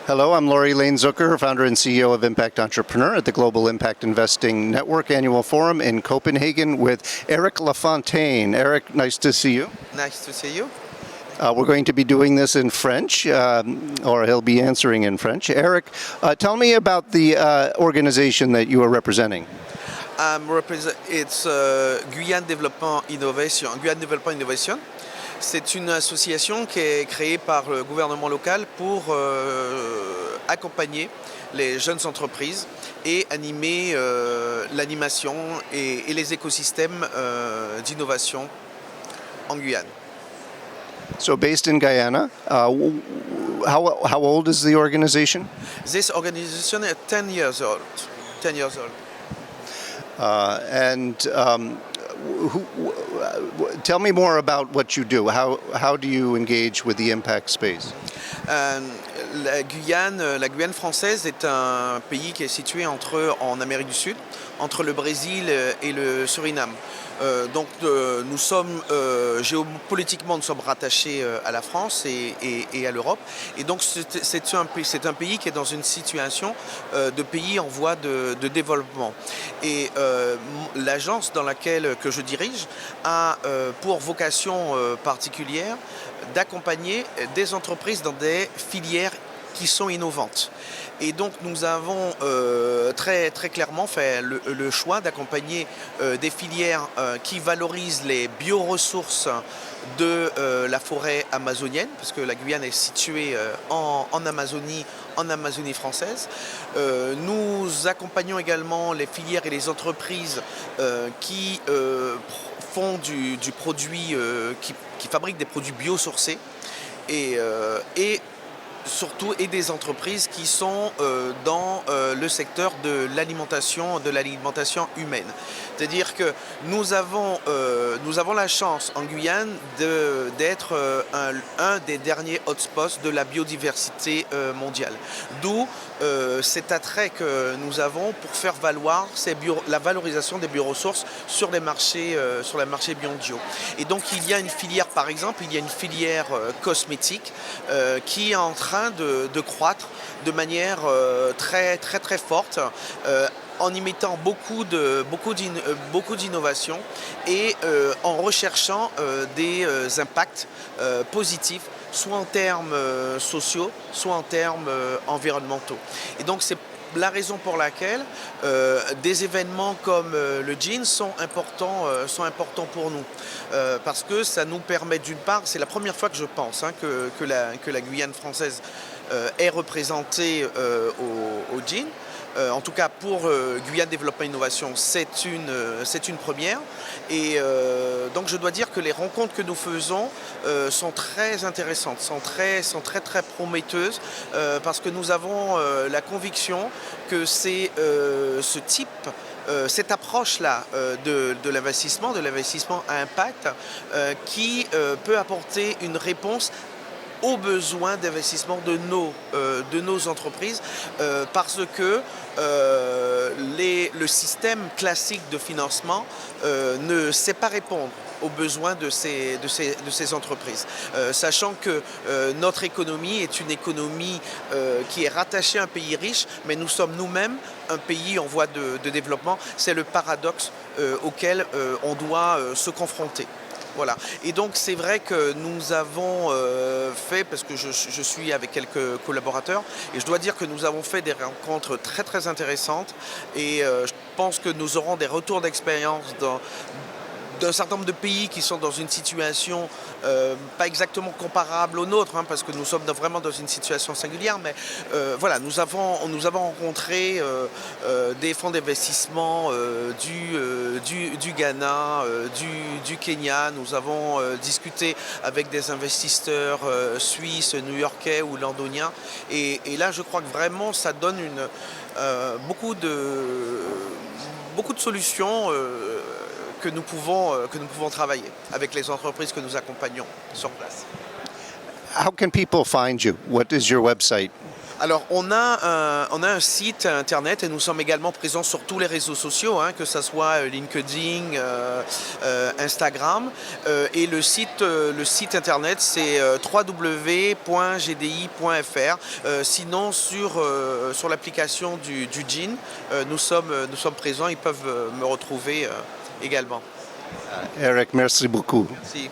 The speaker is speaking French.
Hello, I'm Laurie Lane Zucker, founder and CEO of Impact Entrepreneur at the Global Impact Investing Network Annual Forum in Copenhagen with Eric Lafontaine. Eric, nice to see you. Nice to see you. We're going to be doing this in French, or he'll be answering in French. Eric, tell me about the organization that you are representing. It's Guyane Développement Innovation. Guyane Développement Innovation, c'est une association qui est créée par le gouvernement local pour accompagner les jeunes entreprises et animer l'animation et les écosystèmes d'innovation en Guyane. So based in Guyana, how old is the organization? This organization is 10 years old. 10 years old. Tell me more about what you do. How do you engage with the impact space? La Guyane française est un pays qui est situé en Amérique du Sud, entre le Brésil et le Suriname. Donc nous sommes géopolitiquement nous sommes rattachés à la France et à l'Europe. Et donc c'est un pays qui est dans une situation de pays en voie de développement. Et l'agence que je dirige a pour vocation particulière d'accompagner des entreprises dans des filières qui sont innovantes. Et donc nous avons très clairement fait le choix d'accompagner des filières qui valorisent les bioressources de la forêt amazonienne, parce que la Guyane est située en Amazonie française. Nous accompagnons également les filières et les entreprises qui font du produit, qui fabriquent des produits biosourcés et surtout des entreprises qui sont dans le secteur de l'alimentation humaine. C'est-à-dire que nous avons la chance en Guyane d'être un des derniers hotspots de la biodiversité mondiale. D'où cet attrait que nous avons pour faire valoir la valorisation des bioressources sur les marchés mondiaux. Et donc il y a une filière, par exemple, cosmétique qui est en train de croître de manière très forte, en y mettant beaucoup d'innovations et en recherchant des impacts positifs, soit en termes sociaux, soit en termes environnementaux. Et donc c'est la raison pour laquelle des événements comme le GIN sont importants pour nous. Parce que ça nous permet, d'une part, c'est la première fois que je pense que la Guyane française est représentée au GIN. En tout cas pour Guyane Développement Innovation, c'est une première. Et donc je dois dire que les rencontres que nous faisons sont très intéressantes, sont très prometteuses, parce que nous avons la conviction que c'est ce type, cette approche-là de l'investissement à impact, qui peut apporter une réponse aux besoins d'investissement de nos entreprises, parce que le système classique de financement ne sait pas répondre aux besoins de ces entreprises. Sachant que notre économie est une économie qui est rattachée à un pays riche, mais nous sommes nous-mêmes un pays en voie de développement. C'est le paradoxe auquel on doit se confronter. Voilà. Et donc c'est vrai que nous avons fait, parce que je suis avec quelques collaborateurs, et je dois dire que nous avons fait des rencontres très intéressantes, et je pense que nous aurons des retours d'expérience d'un certain nombre de pays qui sont dans une situation pas exactement comparable aux nôtres, parce que nous sommes vraiment dans une situation singulière, mais voilà, nous avons rencontré des fonds d'investissement du Ghana, du Kenya. Nous avons discuté avec des investisseurs suisses, new-yorkais ou londoniens, et là je crois que vraiment ça donne beaucoup de solutions que nous pouvons travailler avec les entreprises que nous accompagnons sur place. How can people find you? What is your website? Alors, on a un site internet et nous sommes également présents sur tous les réseaux sociaux, hein, que ce soit LinkedIn, Instagram. Et le site internet, c'est www.gdi.fr. Sinon, sur l'application du GIN, nous sommes présents. Ils peuvent me retrouver également. Eric, merci beaucoup. Merci.